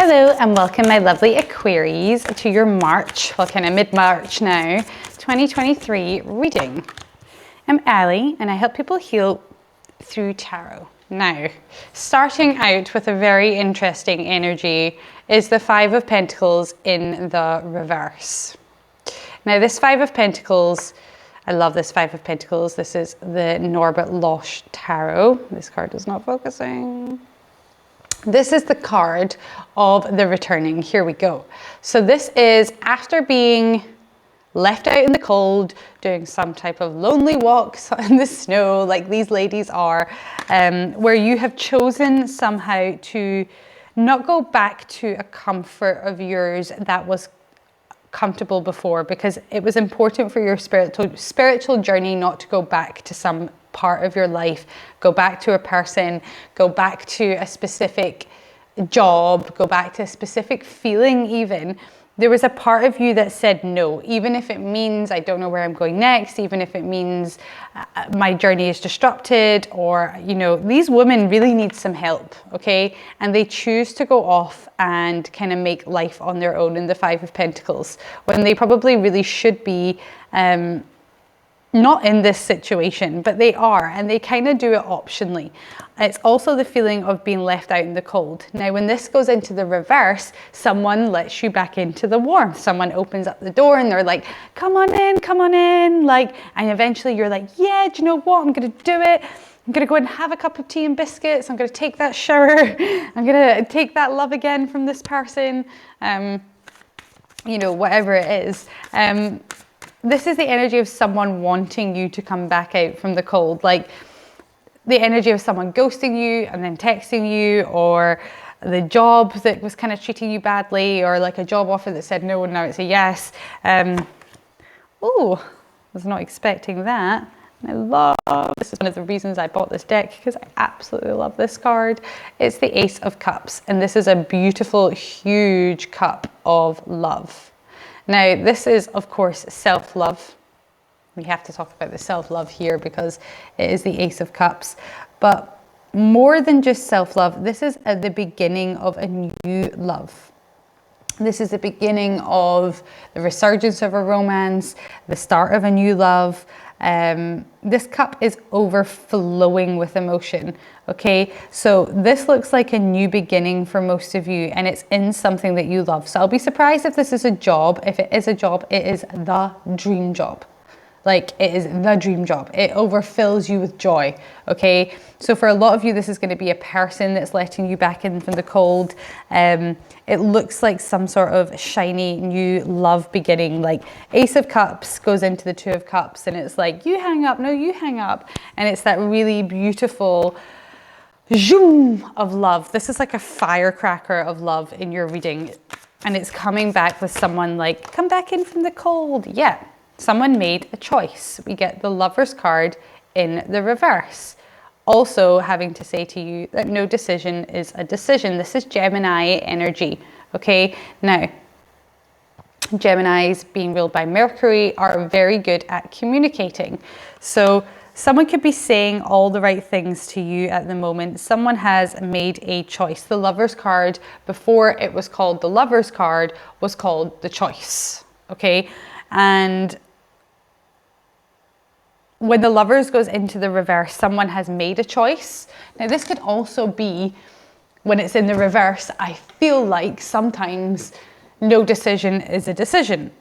Hello and welcome, my lovely Aquarius, to your March, well, kind of mid-March now, 2023 reading. I'm Ali and I help people heal through tarot. Now, starting out with a very interesting energy is the Five of Pentacles in the reverse. Now, this Five of Pentacles, I love this Five of Pentacles. This is the Norbert Losch Tarot. This card is not focusing. This is the card of the returning. Here we go. So this is after being left out in the cold, doing some type of lonely walks in the snow, like these ladies are, where you have chosen somehow to not go back to a comfort of yours that was comfortable before, because it was important for your spiritual journey not to go back to some part of your life, go back to a person, go back to a specific job, go back to a specific feeling even. There was a part of you that said no, even if it means I don't know where I'm going next, even if it means my journey is disrupted, or, you know, these women really need some help, okay? And they choose to go off and kind of make life on their own in the Five of Pentacles, when they probably really should be not in this situation, but they are, and they kind of do it optionally. It's also the feeling of being left out in the cold. Now, when this goes into the reverse, someone lets you back into the warmth. Someone opens up the door and they're like, come on in, like, and eventually you're like, yeah, do you know what? I'm going to do it. I'm going to go and have a cup of tea and biscuits. I'm going to take that shower. I'm going to take that love again from this person. You know, whatever it is. This is the energy of someone wanting you to come back out from the cold, like the energy of someone ghosting you and then texting you, or the job that was kind of treating you badly, or like a job offer that said no and now it's a yes. Oh, I was not expecting that. I love, this is one of the reasons I bought this deck, because I absolutely love this card. It's the Ace of Cups, and this is a beautiful, huge cup of love. Now, this is, of course, self-love. We have to talk about the self-love here because it is the Ace of Cups. But more than just self-love, this is at the beginning of a new love. This is the beginning of the resurgence of a romance, the start of a new love. This cup is overflowing with emotion. Okay, so this looks like a new beginning for most of you, and it's in something that you love. So I'll be surprised if this is a job. If it is a job, it is the dream job. Like, it is the dream job. It overfills you with joy. Okay, so for a lot of you, this is going to be a person that's letting you back in from the cold. It looks like some sort of shiny new love beginning. Like, Ace of Cups goes into the Two of Cups, and it's like, you hang up, no, you hang up. And it's that really beautiful zoom of love. This is like a firecracker of love in your reading. And it's coming back with someone like, come back in from the cold. Yeah, someone made a choice. We get the Lover's card in the reverse. Also having to say to you that no decision is a decision. This is Gemini energy, okay? Now, Geminis, being ruled by Mercury, are very good at communicating. So someone could be saying all the right things to you at the moment. Someone has made a choice. The Lover's card, before it was called the Lover's card, was called the Choice, okay? And when the Lovers goes into the reverse, someone has made a choice. Now, this could also be, when it's in the reverse, I feel like sometimes no decision is a decision.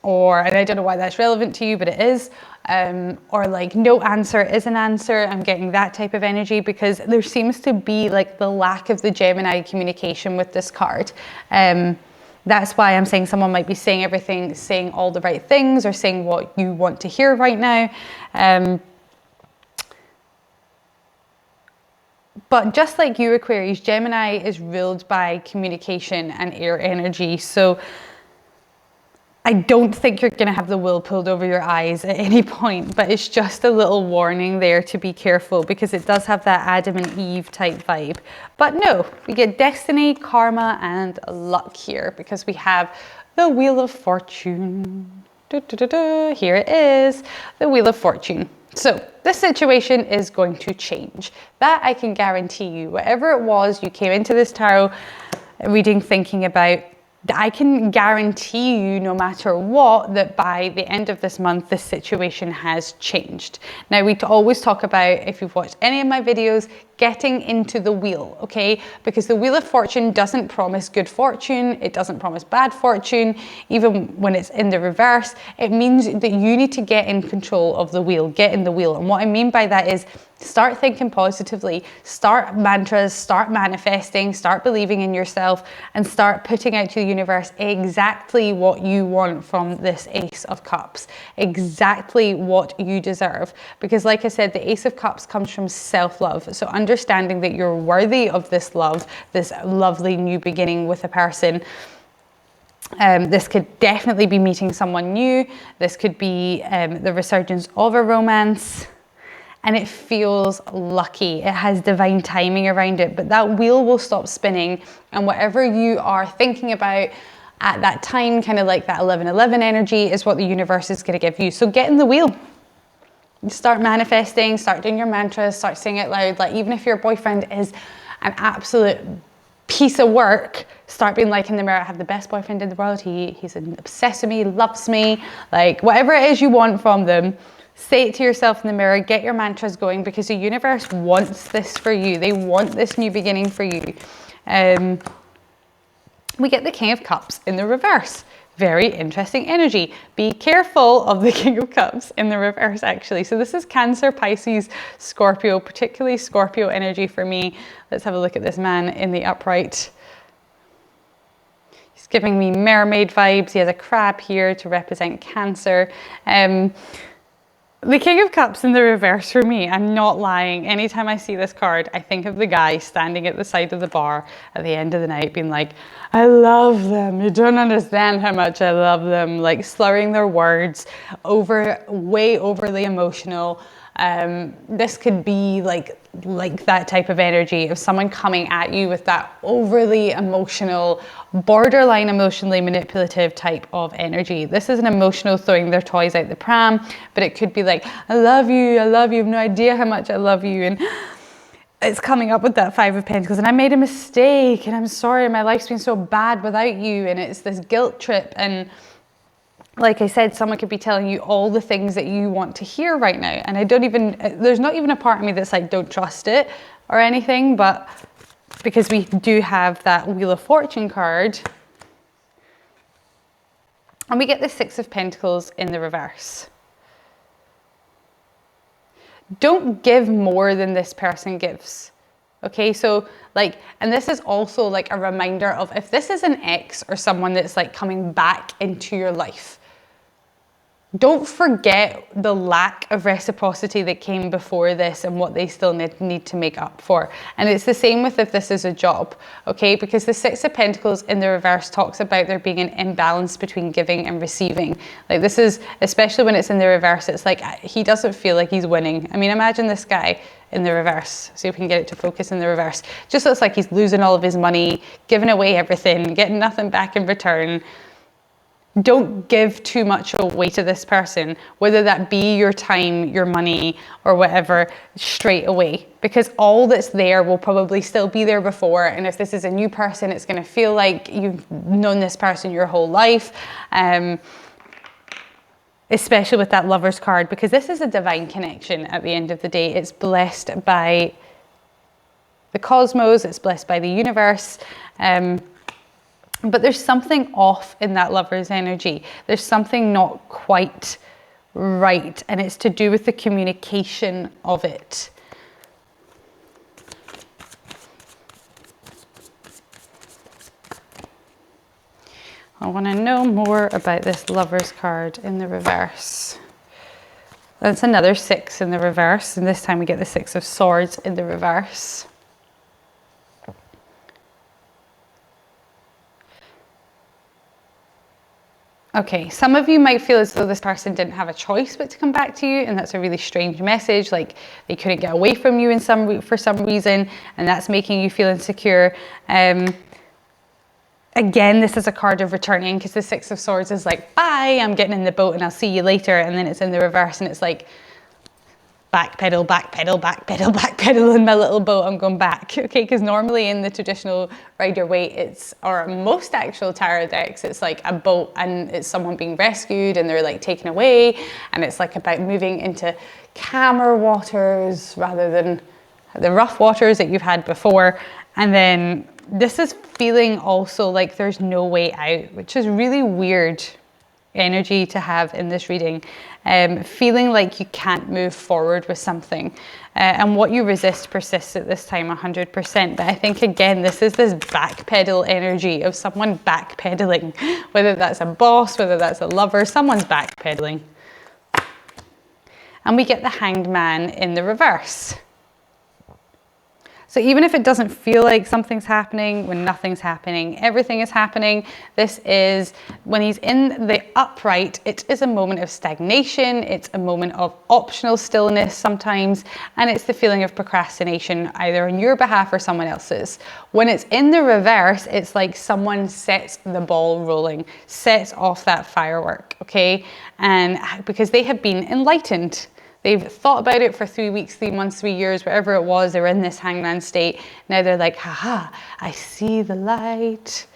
Or, and I don't know why that's relevant to you, but it is. Or like, no answer is an answer. I'm getting that type of energy because there seems to be like the lack of the Gemini communication with this card. That's why I'm saying someone might be saying everything, saying all the right things, or saying what you want to hear right now. But just like you, Aquarius, Gemini is ruled by communication and air energy. So I don't think you're going to have the wool pulled over your eyes at any point, but it's just a little warning there to be careful, because it does have that Adam and Eve type vibe. But no, we get destiny, karma, and luck here, because we have the Wheel of Fortune. Here it is, the Wheel of Fortune. So this situation is going to change. That I can guarantee you. Whatever it was, you came into this tarot reading thinking about, I can guarantee you no matter what that by the end of this month this situation has changed. Now we always talk about, if you've watched any of my videos, getting into the wheel, okay? Because the Wheel of Fortune doesn't promise good fortune, it doesn't promise bad fortune, even when it's in the reverse. It means that you need to get in control of the wheel, get in the wheel. And what I mean by that is start thinking positively, start mantras, start manifesting, start believing in yourself, and start putting out to the universe exactly what you want from this Ace of Cups, exactly what you deserve. Because like I said, the Ace of Cups comes from self-love. So understanding that you're worthy of this love, this lovely new beginning with a person. This could definitely be meeting someone new. This could be the resurgence of a romance. And it feels lucky. It has divine timing around it, but that wheel will stop spinning, and whatever you are thinking about at that time, kind of like that 11/11 energy, is what the universe is going to give you. So get in the wheel. Start manifesting, start doing your mantras, start saying it loud. Like, even if your boyfriend is an absolute piece of work, start being like in the mirror, I have the best boyfriend in the world. He's obsessed with me, loves me, like whatever it is you want from them. Say it to yourself in the mirror, get your mantras going, because the universe wants this for you. They want this new beginning for you. We get the King of Cups in the reverse. Very interesting energy. Be careful of the King of Cups in the reverse, actually. So this is Cancer, Pisces, Scorpio, particularly Scorpio energy for me. Let's have a look at this man in the upright. He's giving me mermaid vibes. He has a crab here to represent Cancer. The King of Cups in the reverse for me, I'm not lying. Anytime I see this card, I think of the guy standing at the side of the bar at the end of the night being like, I love them. You don't understand how much I love them. Like slurring their words, way overly emotional. This could be like that type of energy of someone coming at you with that overly emotional, borderline emotionally manipulative type of energy. This is an emotional throwing their toys out the pram, but it could be like, I love you, you have no idea how much I love you. And it's coming up with that Five of Pentacles, and I made a mistake, and I'm sorry, my life's been so bad without you, and it's this guilt trip. And like I said, someone could be telling you all the things that you want to hear right now. And there's not even a part of me that's like, don't trust it or anything, but because we do have that Wheel of Fortune card, and we get the Six of Pentacles in the reverse. Don't give more than this person gives. Okay, so like, and this is also like a reminder of, if this is an ex or someone that's like coming back into your life, don't forget the lack of reciprocity that came before this and what they still need to make up for. And it's the same with if this is a job, okay? Because the Six of Pentacles in the reverse talks about there being an imbalance between giving and receiving. Like, this is, especially when it's in the reverse, it's like he doesn't feel like he's winning. I mean, imagine this guy in the reverse. See if we can get it to focus in the reverse. Just looks like he's losing all of his money, giving away everything, getting nothing back in return. Don't give too much away to this person, whether that be your time, your money, or whatever, straight away. Because all that's there will probably still be there before. And if this is a new person, it's going to feel like you've known this person your whole life. Especially with that Lover's card, because this is a divine connection at the end of the day. It's blessed by the cosmos, it's blessed by the universe. But there's something off in that Lover's energy. There's something not quite right, and it's to do with the communication of it. I want to know more about this Lover's card in the reverse. That's another six in the reverse, and this time we get the Six of Swords in the reverse. Okay, some of you might feel as though this person didn't have a choice but to come back to you, and that's a really strange message, like they couldn't get away from you for some reason, and that's making you feel insecure. Again, this is a card of returning, because the Six of Swords is like, bye, I'm getting in the boat and I'll see you later, and then it's in the reverse and it's like, back pedal, back pedal, back pedal, back pedal in my little boat. I'm going back, okay? Because normally in the traditional Rider-Waite, or most actual tarot decks, it's like a boat and it's someone being rescued and they're like taken away, and it's like about moving into calmer waters rather than the rough waters that you've had before. And then this is feeling also like there's no way out, which is really weird energy to have in this reading. Feeling like you can't move forward with something, and what you resist persists at this time 100%. But I think again, this is this backpedal energy of someone backpedaling, whether that's a boss, whether that's a lover, someone's backpedaling. And we get the Hanged Man in the reverse. So even if it doesn't feel like something's happening, when nothing's happening, everything is happening. This is, when he's in the upright, it is a moment of stagnation. It's a moment of optional stillness sometimes. And it's the feeling of procrastination, either on your behalf or someone else's. When it's in the reverse, it's like someone sets the ball rolling, sets off that firework, okay? And because they have been enlightened. They've thought about it for 3 weeks, 3 months, 3 years, whatever it was. They were in this hangman state. Now they're like, haha, I see the light.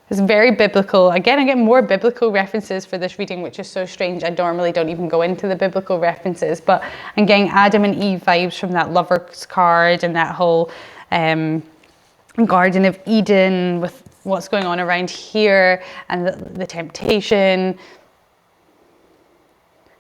It's very biblical. Again, I get more biblical references for this reading, which is so strange. I normally don't even go into the biblical references, but I'm getting Adam and Eve vibes from that Lover's card and that whole Garden of Eden with what's going on around here and the temptation.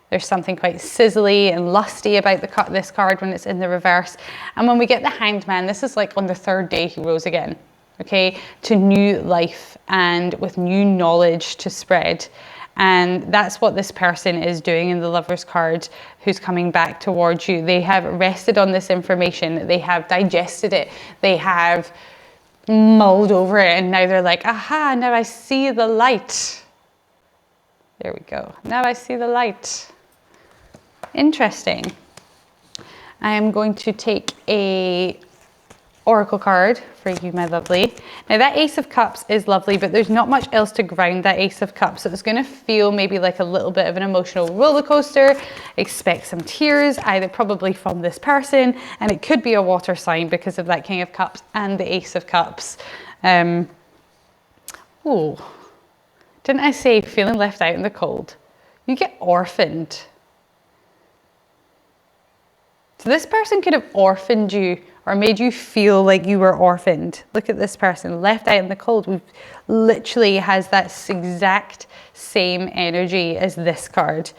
There's something quite sizzly and lusty about this card when it's in the reverse. And when we get the Hanged Man, this is like on the 3rd day he rose again, okay? To new life and with new knowledge to spread. And that's what this person is doing in the Lover's card who's coming back towards you. They have rested on this information. They have digested it. They have mulled over it. And now they're like, aha, now I see the light. There we go. Now I see the light. Interesting. I am going to take a oracle card for you, my lovely. Now that Ace of Cups is lovely, but there's not much else to ground that Ace of Cups. So it's going to feel maybe like a little bit of an emotional roller coaster. Expect some tears, either probably from this person, and it could be a water sign because of that King of Cups and the Ace of Cups. Oh, didn't I say feeling left out in the cold? You get orphaned. So this person could have orphaned you or made you feel like you were orphaned. Look at this person, left out in the cold. We've literally has that exact same energy as this card.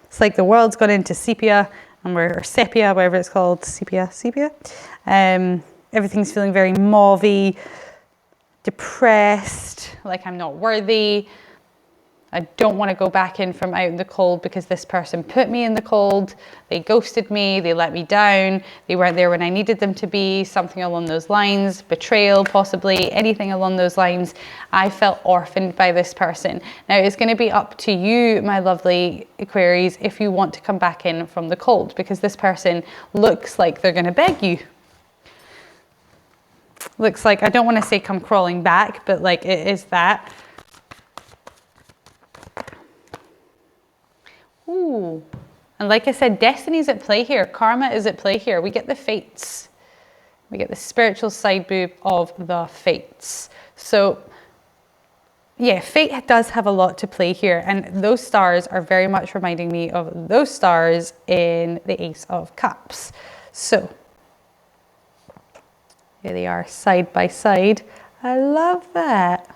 It's like the world's gone into sepia, or sepia, whatever it's called, sepia. Everything's feeling very mauvey, depressed, like I'm not worthy. I don't want to go back in from out in the cold because this person put me in the cold. They ghosted me. They let me down. They weren't there when I needed them to be. Something along those lines. Betrayal, possibly. Anything along those lines. I felt orphaned by this person. Now, it's going to be up to you, my lovely Aquarius, if you want to come back in from the cold, because this person looks like they're going to beg you. Looks like, I don't want to say come crawling back, but like it is that. Ooh. And like I said, destiny's at play here. Karma is at play here. We get the fates. We get the spiritual side boob of the fates. So yeah, fate does have a lot to play here. And those stars are very much reminding me of those stars in the Ace of Cups. So here they are side by side. I love that.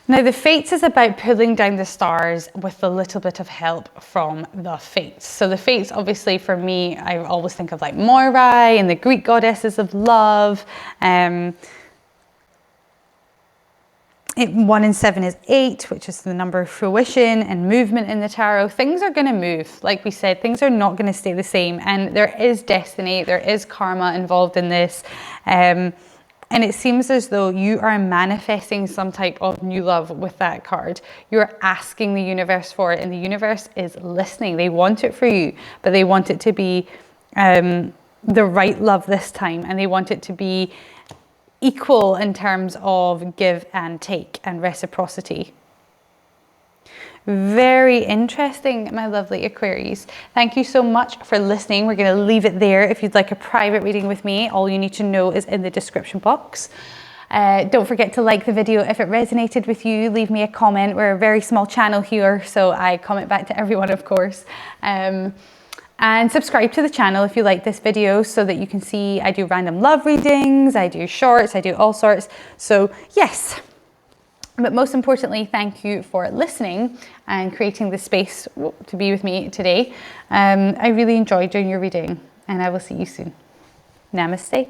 Now the fates is about pulling down the stars with a little bit of help from the fates. So the fates, obviously for me, I always think of like Moirai and the Greek goddesses of love. 1 in 7 is 8, which is the number of fruition and movement in the tarot. Things are going to move. Like we said, things are not going to stay the same. And there is destiny, there is karma involved in this. And it seems as though you are manifesting some type of new love with that card. You're asking the universe for it, and the universe is listening. They want it for you, but they want it to be the right love this time, and they want it to be equal in terms of give and take and reciprocity. Very interesting, my lovely Aquarius. Thank you so much for listening. We're going to leave it there. If you'd like a private reading with me, all you need to know is in the description box. Don't forget to like the video if it resonated with you. Leave me a comment. We're a very small channel here, so I comment back to everyone, of course. And subscribe to the channel if you like this video, so that you can see I do random love readings, I do shorts, I do all sorts. So yes, but most importantly, thank you for listening and creating the space to be with me today. I really enjoyed doing your reading, and I will see you soon. Namaste.